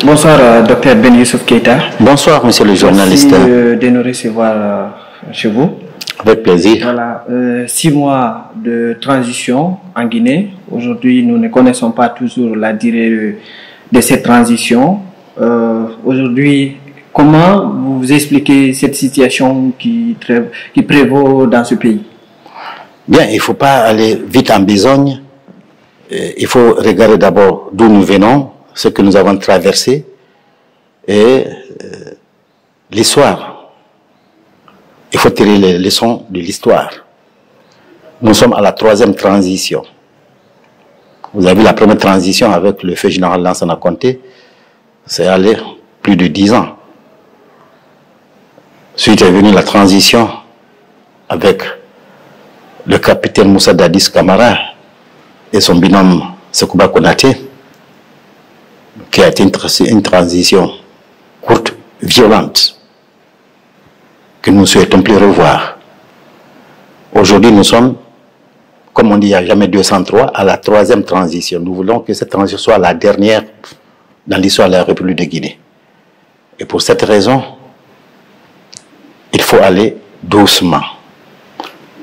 Bonsoir, Dr Ben Youssouf Keïta. Bonsoir, monsieur le journaliste. Merci de nous recevoir chez vous. Avec plaisir. Voilà, 6 mois de transition en Guinée. Aujourd'hui, nous ne connaissons pas toujours la durée de cette transition. Aujourd'hui, comment vous expliquez cette situation qui prévaut dans ce pays? Bien, il ne faut pas aller vite en besogne. Il faut regarder d'abord d'où nous venons, ce que nous avons traversé et l'histoire. Il faut tirer les leçons de l'histoire. Nous sommes à la 3e transition. Vous avez vu la première transition avec le feu général Lansana Conté, c'est allé plus de 10 ans. Ensuite est venue la transition avec le capitaine Moussa Dadis Camara et son binôme Sekouba Konaté, qui a été une transition courte, violente, que nous souhaitons plus revoir. Aujourd'hui, nous sommes, comme on dit, il n'y a jamais 203, à la 3e transition. Nous voulons que cette transition soit la dernière dans l'histoire de la République de Guinée. Et pour cette raison, il faut aller doucement.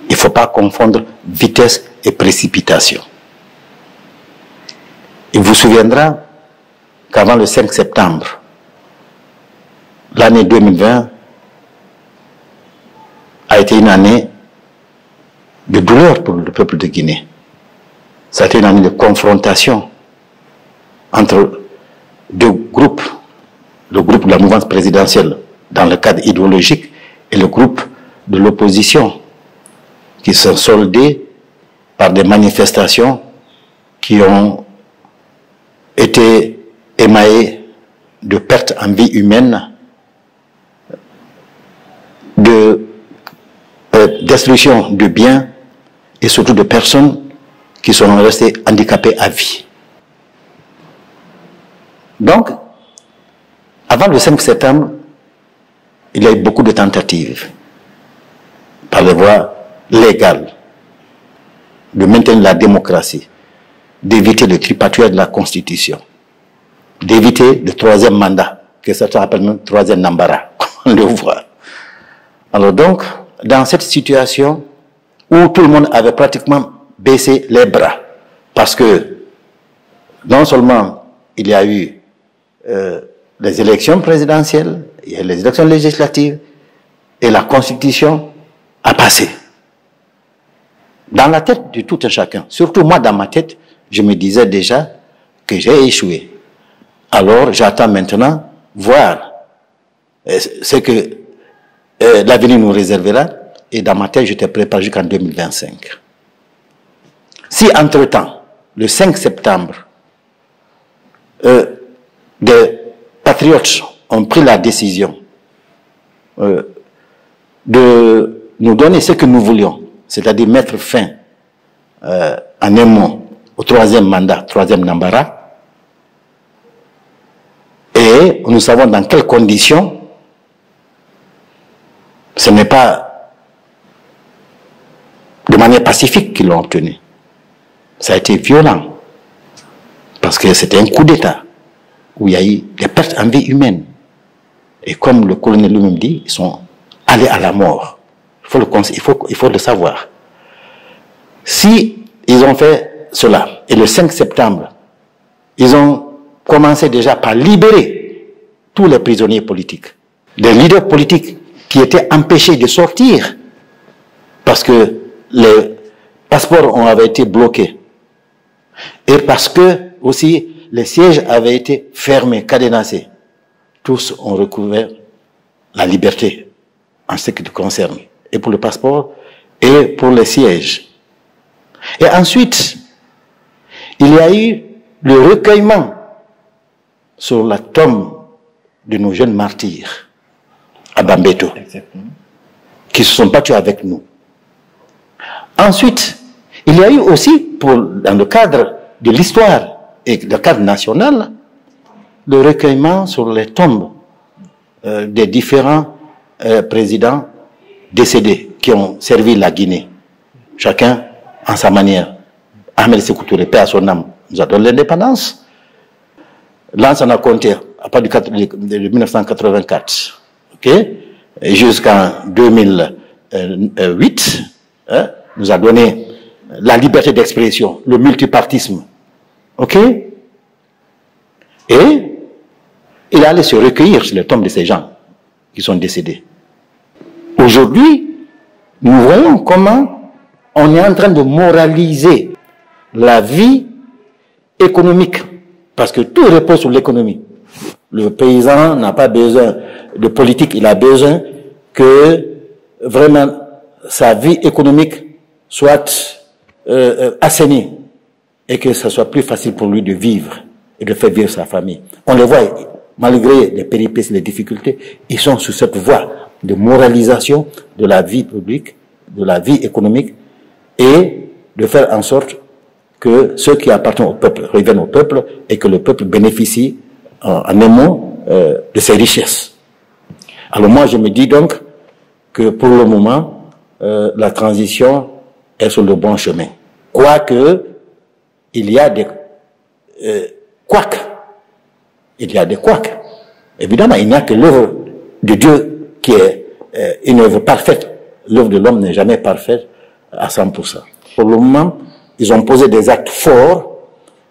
Il ne faut pas confondre vitesse et précipitation. Il vous souviendra qu'avant le 5 septembre, l'année 2020 a été une année de douleur pour le peuple de Guinée. Ça a été une année de confrontation entre deux groupes, le groupe de la mouvance présidentielle dans le cadre idéologique et le groupe de l'opposition qui sont soldés par des manifestations qui ont été émaillées de pertes en vie humaine, de destruction de biens et surtout de personnes qui sont restées handicapées à vie. Donc, avant le 5 septembre, il y a eu beaucoup de tentatives par les voies légales de maintenir la démocratie, d'éviter le tripatouillage de la Constitution, d'éviter le 3e mandat, que certains appellent même 3e Nambara, on le voit. Alors donc, dans cette situation où tout le monde avait pratiquement baissé les bras, parce que non seulement il y a eu les élections présidentielles, il y a les élections législatives, et la Constitution a passé. Dans la tête de tout un chacun, surtout moi dans ma tête, je me disais déjà que j'ai échoué. Alors j'attends maintenant voir ce que l'avenir nous réservera, et dans ma tête j'étais préparé jusqu'en 2025. Si entre-temps, le 5 septembre, des patriotes ont pris la décision de nous donner ce que nous voulions, c'est-à-dire mettre fin en un mot au 3e mandat, 3e Nambara, et nous savons dans quelles conditions. Ce n'est pas de manière pacifique qu'ils l'ont obtenu. Ça a été violent, parce que c'était un coup d'État où il y a eu des pertes en vie humaine. Et comme le colonel lui-même dit, ils sont allés à la mort. Il faut le savoir. Si ils ont fait cela, et le 5 septembre, ils ont commencé déjà par libérer tous les prisonniers politiques, des leaders politiques qui étaient empêchés de sortir parce que les passeports avaient été bloqués et parce que aussi les sièges avaient été fermés, cadenassés. Tous ont recouvert la liberté en ce qui te concerne, et pour le passeport et pour les sièges. Et ensuite, il y a eu le recueillement sur la tombe de nos jeunes martyrs à Bambeto, qui se sont battus avec nous. Ensuite, il y a eu aussi, dans le cadre de l'histoire et le cadre national, le recueillement sur les tombes des différents présidents décédés qui ont servi la Guinée, chacun en sa manière. Ahmed Sékou Touré, paix à son âme, nous a donné l'indépendance. Lansana Conté à partir de 1984, ok, jusqu'en 2008, hein, nous a donné la liberté d'expression, le multipartisme, ok, et il allait se recueillir sur les tombes de ces gens qui sont décédés. Aujourd'hui, nous voyons comment on est en train de moraliser la vie économique, parce que tout repose sur l'économie. Le paysan n'a pas besoin de politique, il a besoin que vraiment sa vie économique soit assainie et que ça soit plus facile pour lui de vivre et de faire vivre sa famille. On le voit, malgré les péripéties, les difficultés, ils sont sur cette voie de moralisation de la vie publique, de la vie économique, et de faire en sorte que ceux qui appartiennent au peuple reviennent au peuple et que le peuple bénéficie en un mot de ses richesses. Alors moi je me dis donc que pour le moment la transition est sur le bon chemin. Quoique il y a des couacs. Il y a des couacs. Évidemment, il n'y a que l'œuvre de Dieu qui est une œuvre parfaite. L'œuvre de l'homme n'est jamais parfaite à 100%. Pour le moment, ils ont posé des actes forts,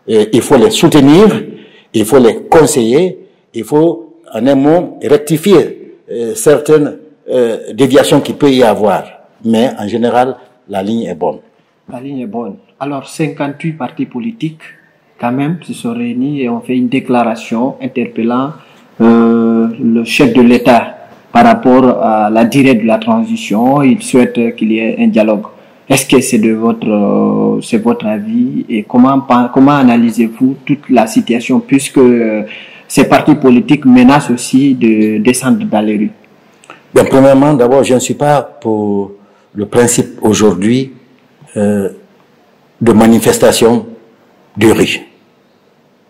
et il faut les soutenir, il faut les conseiller, il faut, en un mot, rectifier certaines déviations qu'il peut y avoir. Mais en général, la ligne est bonne. La ligne est bonne. Alors, 58 partis politiques, quand même, se sont réunis et ont fait une déclaration interpellant le chef de l'État par rapport à la durée de la transition. Ils souhaitent qu'il y ait un dialogue. Est-ce que c'est votre avis et comment analysez-vous toute la situation puisque ces partis politiques menacent aussi de descendre dans les rues? Bien, premièrement, d'abord, je ne suis pas pour le principe aujourd'hui de manifestation de rue.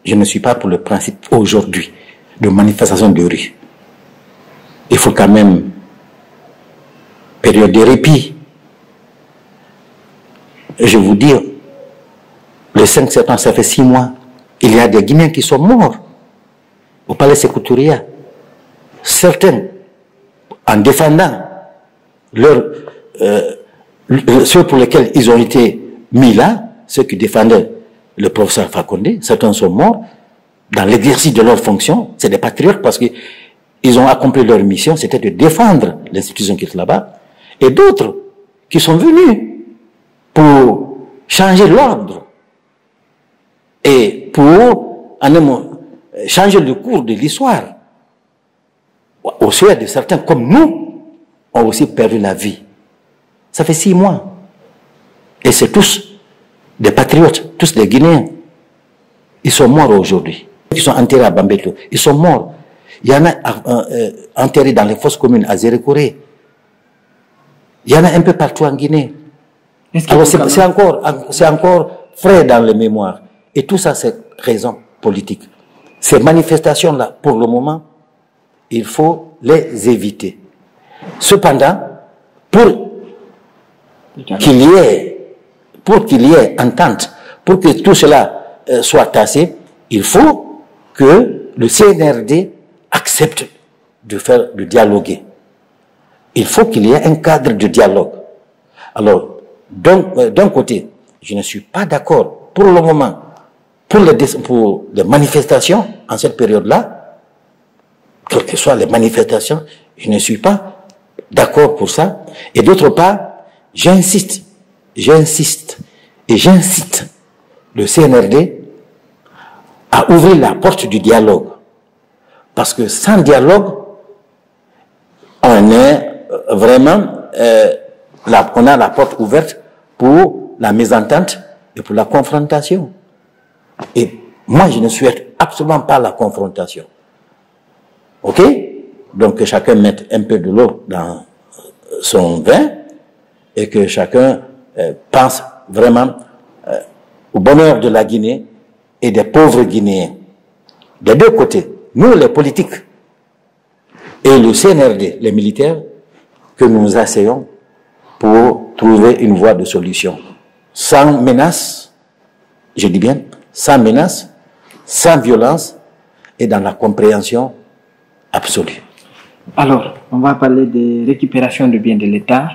Je ne suis pas pour le principe aujourd'hui de manifestation de rue. Il faut quand même période de répit. Je vous dis, le 5 septembre, ça fait 6 mois, il y a des Guinéens qui sont morts au palais Sékou Touré. Certains, en défendant ceux pour lesquels ils ont été mis là, ceux qui défendaient le professeur Fakonde, certains sont morts dans l'exercice de leurs fonctions. C'est des patriotes parce qu'ils ont accompli leur mission, c'était de défendre l'institution qui est là-bas. Et d'autres qui sont venus pour changer l'ordre et pour changer le cours de l'histoire. Au souhait de certains, comme nous, ont aussi perdu la vie. Ça fait 6 mois. Et c'est tous des patriotes, tous des Guinéens. Ils sont morts aujourd'hui. Ils sont enterrés à Bambeto. Ils sont morts. Il y en a enterrés dans les fosses communes à Zérékoré. Il y en a un peu partout en Guinée. Alors c'est encore frais dans les mémoires. Et tout ça, c'est raison politique. Ces manifestations-là, pour le moment, il faut les éviter. Cependant, pour qu'il y ait entente, pour que tout cela soit tassé, il faut que le CNRD accepte de dialoguer. Il faut qu'il y ait un cadre de dialogue. Alors, d'un côté, je ne suis pas d'accord pour le moment pour les manifestations en cette période-là, quelles que soient les manifestations, je ne suis pas d'accord pour ça. Et d'autre part, j'insiste et j'incite le CNRD à ouvrir la porte du dialogue. Parce que sans dialogue, on est vraiment, on a la porte ouverte pour la mésentente et pour la confrontation. Et moi, je ne souhaite absolument pas la confrontation. Ok? Donc que chacun mette un peu de l'eau dans son vin et que chacun pense vraiment au bonheur de la Guinée et des pauvres Guinéens. Des deux côtés, nous les politiques et le CNRD, les militaires, que nous nous asseyons pour trouver une voie de solution. Sans menace, je dis bien, sans menace, sans violence et dans la compréhension absolue. Alors, on va parler de récupération de biens de l'État.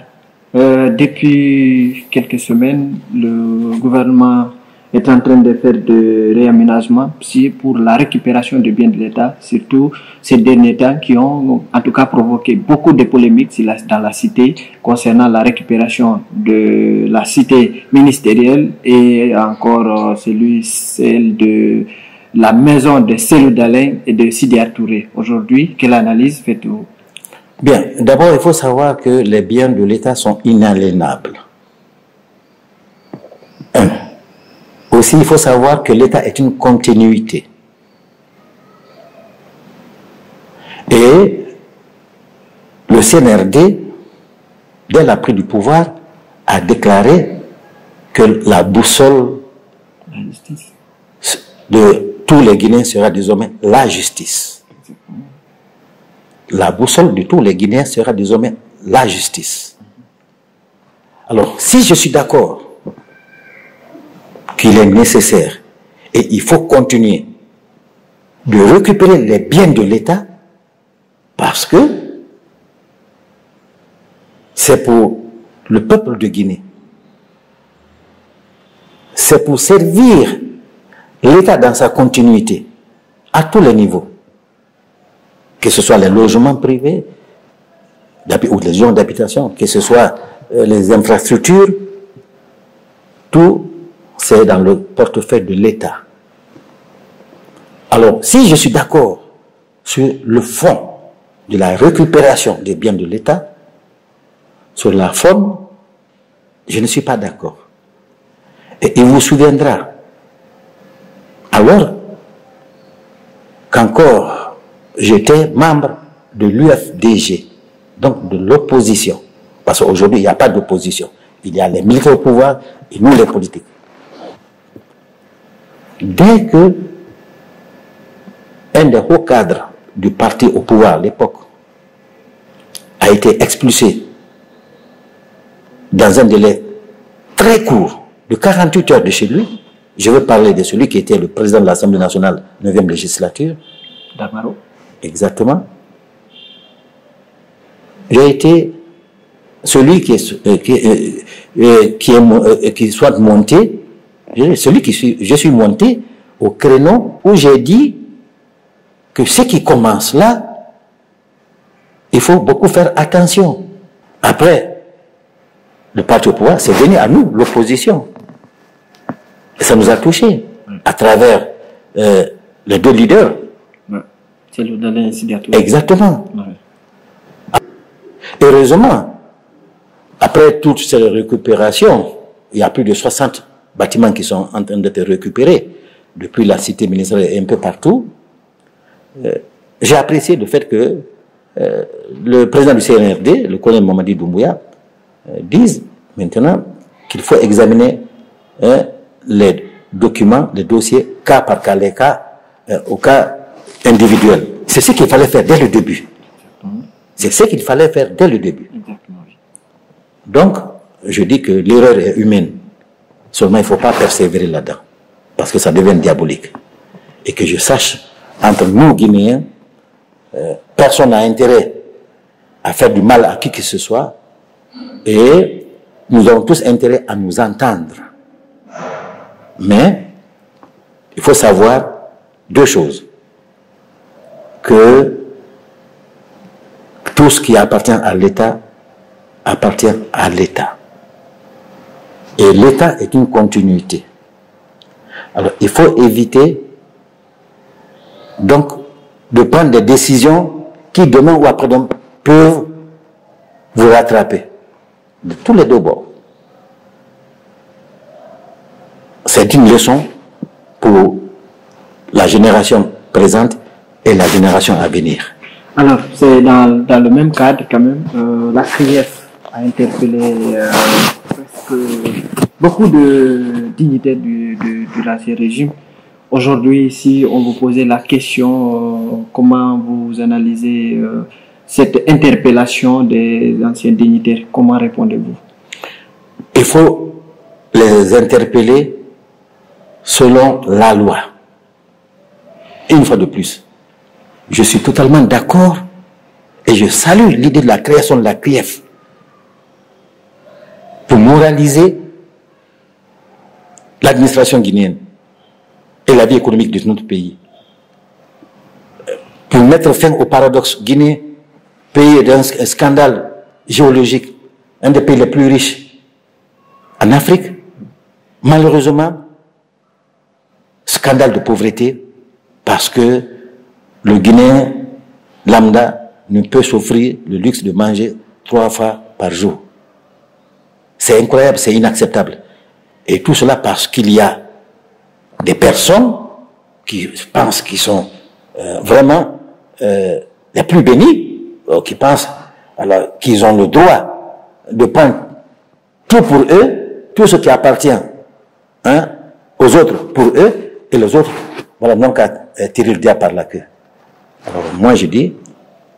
Depuis quelques semaines, le gouvernement est en train de faire de réaménagement pour la récupération de biens de l'État, surtout ces derniers temps qui ont en tout cas provoqué beaucoup de polémiques dans la cité concernant la récupération de la cité ministérielle et encore celle de la maison de Cellou Dalein et de Sidi Touré. Aujourd'hui, quelle analyse faites-vous? Bien, d'abord, il faut savoir que les biens de l'État sont inaliénables. Aussi, il faut savoir que l'État est une continuité. Et le CNRD, dès la prise du pouvoir, a déclaré que la boussole de tous les Guinéens sera désormais la justice. La boussole de tous les Guinéens sera désormais la justice. Alors, si je suis d'accord qu'il est nécessaire et il faut continuer de récupérer les biens de l'État parce que c'est pour le peuple de Guinée. C'est pour servir l'État dans sa continuité à tous les niveaux. Que ce soit les logements privés ou les zones d'habitation, que ce soit les infrastructures, tout c'est dans le portefeuille de l'État. Alors, si je suis d'accord sur le fond de la récupération des biens de l'État, sur la forme, je ne suis pas d'accord. Et il vous souviendra, alors qu'encore j'étais membre de l'UFDG, donc de l'opposition, parce qu'aujourd'hui il n'y a pas d'opposition, il y a les militaires au pouvoir et nous les politiques. Dès que un des hauts cadres du parti au pouvoir à l'époque a été expulsé dans un délai très court de 48 heures de chez lui, je veux parler de celui qui était le président de l'Assemblée nationale 9e législature. Damaro. Exactement. J'ai été celui qui soit monté, je suis monté au créneau où j'ai dit que ce qui commence là, il faut beaucoup faire attention. Après, le parti au pouvoir, c'est venu à nous, l'opposition. Et ça nous a touchés à travers les deux leaders. C'est le Dalein et Sidi Touré. Exactement. Heureusement, après toutes ces récupérations, il y a plus de 60 bâtiments qui sont en train d'être récupérés depuis la cité ministérielle et un peu partout. J'ai apprécié le fait que le président du CNRD, le colonel Mamadi Doumbouya, dise maintenant qu'il faut examiner les documents, les dossiers, cas par cas, les cas au cas individuel. C'est ce qu'il fallait faire dès le début. C'est ce qu'il fallait faire dès le début. Donc, je dis que l'erreur est humaine. Seulement, il ne faut pas persévérer là-dedans. Parce que ça devient diabolique. Et que je sache, entre nous, Guinéens, personne n'a intérêt à faire du mal à qui que ce soit. Et nous avons tous intérêt à nous entendre. Mais, il faut savoir deux choses. Que tout ce qui appartient à l'État appartient à l'État. Et l'État est une continuité. Alors, il faut éviter donc de prendre des décisions qui demain ou après-demain peuvent vous rattraper de tous les deux bords. C'est une leçon pour la génération présente et la génération à venir. Alors, c'est dans le même cadre quand même, la CRIEF a interpellé beaucoup de dignitaires de l'ancien régime. Aujourd'hui, si on vous posait la question, comment vous analysez cette interpellation des anciens dignitaires, comment répondez-vous? Il faut les interpeller selon la loi. Une fois de plus, je suis totalement d'accord et je salue l'idée de la création de la CRIEF pour moraliser l'administration guinéenne et la vie économique de notre pays. Pour mettre fin au paradoxe, Guinée, pays d'un scandale géologique, un des pays les plus riches en Afrique, malheureusement, scandale de pauvreté, parce que le Guinéen lambda ne peut s'offrir le luxe de manger 3 fois par jour. C'est incroyable, c'est inacceptable. Et tout cela parce qu'il y a des personnes qui pensent qu'ils sont vraiment les plus bénis, qui pensent qu'ils ont le droit de prendre tout pour eux, tout ce qui appartient aux autres pour eux, et les autres, voilà, non qu'à tirer le diable par la queue. Alors moi je dis,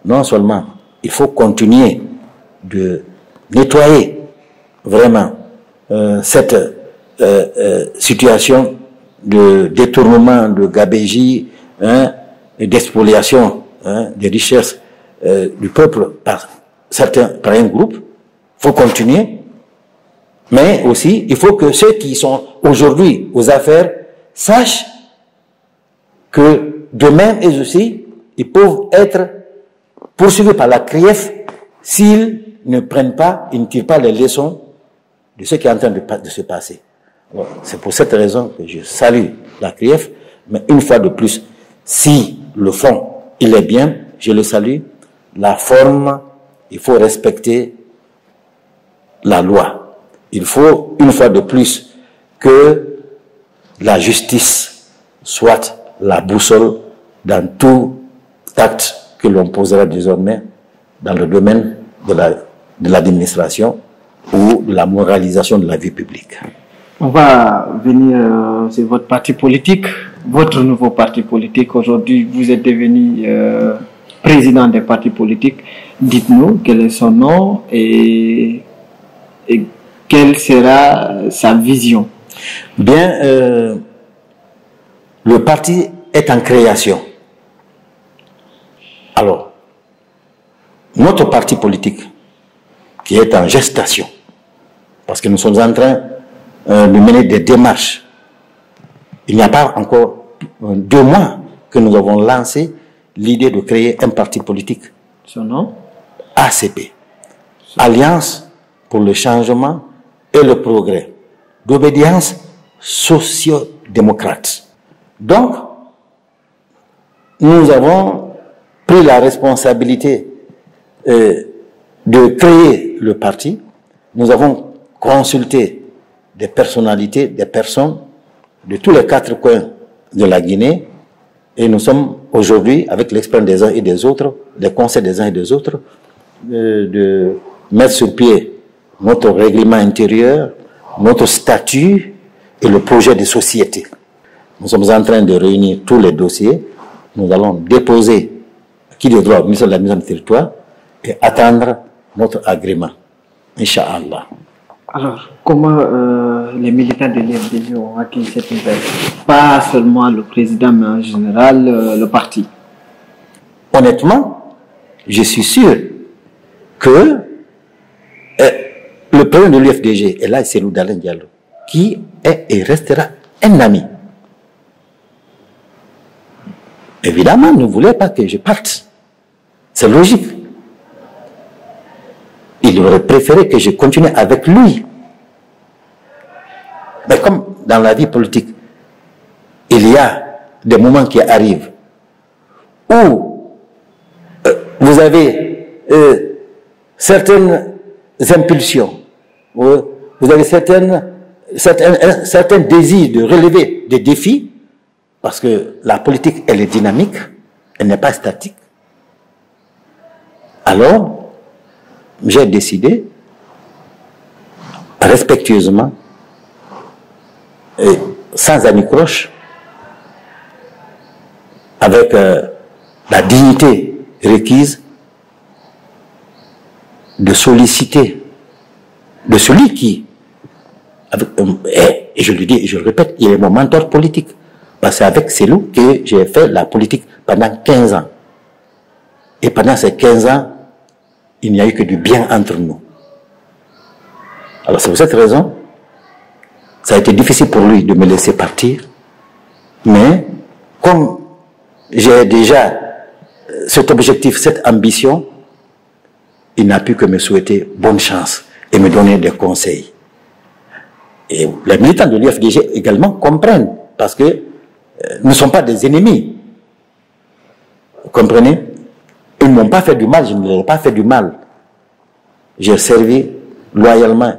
non seulement il faut continuer de nettoyer vraiment cette situation de détournement, de gabegie, et d'expoliation des richesses du peuple par un groupe, il faut continuer, mais aussi il faut que ceux qui sont aujourd'hui aux affaires sachent que demain et aussi ils peuvent être poursuivis par la CRIEF s'ils ne prennent pas, ils ne tirent pas les leçons de ce qui est en train de se passer. C'est pour cette raison que je salue la CRIEF, mais une fois de plus, si le fond, il est bien, je le salue, la forme, il faut respecter la loi. Il faut, une fois de plus, que la justice soit la boussole dans tout acte que l'on posera désormais dans le domaine de l'administration ou de la moralisation de la vie publique. On va venir sur votre parti politique, votre nouveau parti politique. Aujourd'hui, vous êtes devenu président des partis politiques. Dites-nous quel est son nom et quelle sera sa vision. Bien, le parti est en création. Alors, notre parti politique, qui est en gestation, parce que nous sommes en train de mener des démarches. Il n'y a pas encore 2 mois que nous avons lancé l'idée de créer un parti politique. Son nom? ACP. Alliance pour le changement et le progrès. D'obédience socio-démocrate. Donc, nous avons pris la responsabilité de créer le parti. Nous avons consulté des personnalités, des personnes de tous les 4 coins de la Guinée, et nous sommes aujourd'hui, avec l'expérience des uns et des autres, les conseils des uns et des autres, de mettre sur pied notre règlement intérieur, notre statut et le projet de société. Nous sommes en train de réunir tous les dossiers. Nous allons déposer qui de droit au ministère de la Mise en Territoire et attendre notre agrément. Inch'Allah. Alors, comment les militants de l'IFDG ont acquis cette nouvelle? Pas seulement le président, mais en général le parti. Honnêtement, je suis sûr que le président de l'UFDG est là, c'est Loudalen Diallo, qui est et restera un ami. Évidemment, ne voulait pas que je parte. C'est logique. Il aurait préféré que je continue avec lui. Mais comme dans la vie politique, il y a des moments qui arrivent où vous avez certaines impulsions, vous avez certains désirs de relever des défis, parce que la politique, elle est dynamique, elle n'est pas statique. Alors, j'ai décidé, respectueusement, et sans anicroche, avec la dignité requise, de solliciter de celui qui, et je le dis et je le répète, il est mon mentor politique. Parce que c'est avec Cellou que j'ai fait la politique pendant 15 ans. Et pendant ces 15 ans, il n'y a eu que du bien entre nous. Alors c'est pour cette raison, ça a été difficile pour lui de me laisser partir, mais comme j'ai déjà cet objectif, cette ambition, il n'a pu que me souhaiter bonne chance et me donner des conseils. Et les militants de l'UFDG également comprennent, parce que nous ne sommes pas des ennemis. Vous comprenez? Ils ne m'ont pas fait du mal, je ne leur ai pas fait du mal. J'ai servi loyalement,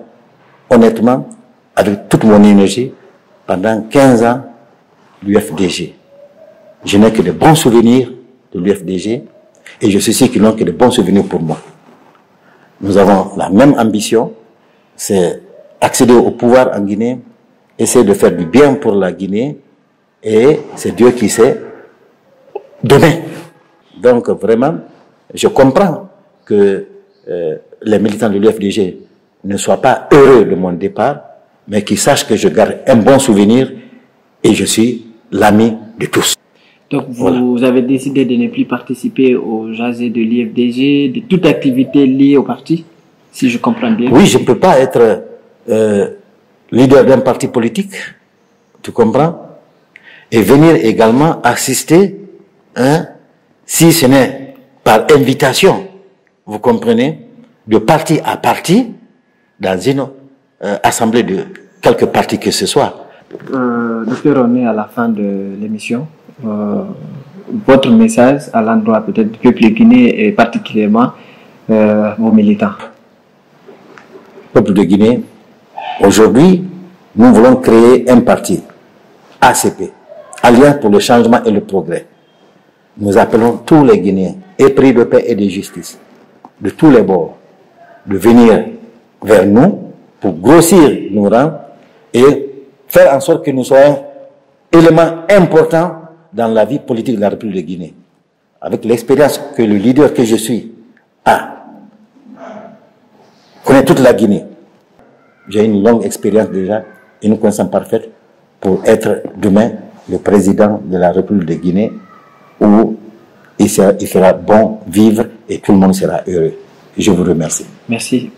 honnêtement, avec toute mon énergie, pendant 15 ans, l'UFDG. Je n'ai que de bons souvenirs de l'UFDG, et je suis sûr qu'ils n'ont que de bons souvenirs pour moi. Nous avons la même ambition, c'est accéder au pouvoir en Guinée, essayer de faire du bien pour la Guinée, et c'est Dieu qui sait donner. Donc vraiment, je comprends que les militants de l'UFDG ne soient pas heureux de mon départ, mais qu'ils sachent que je garde un bon souvenir et je suis l'ami de tous. Donc vous avez décidé de ne plus participer au jazé de l'IFDG, de toute activité liée au parti, si je comprends bien. Oui, je ne peux pas être leader d'un parti politique, tu comprends, et venir également assister, hein, si ce n'est par invitation, vous comprenez, de parti à parti, dans une assemblée de quelques partis que ce soit. Docteur, on est à la fin de l'émission. Votre message à l'endroit peut-être du peuple guinéen et particulièrement vos militants. Peuple de Guinée, aujourd'hui, nous voulons créer un parti, ACP, Alliance pour le changement et le progrès. Nous appelons tous les Guinéens, épris de paix et de justice, de tous les bords, de venir vers nous pour grossir nos rangs et faire en sorte que nous soyons éléments importants dans la vie politique de la République de Guinée. Avec l'expérience que le leader que je suis a, connaît toute la Guinée. J'ai une longue expérience déjà, une connaissance parfaite pour être demain le président de la République de Guinée, où il sera bon vivre et tout le monde sera heureux. Je vous remercie. Merci.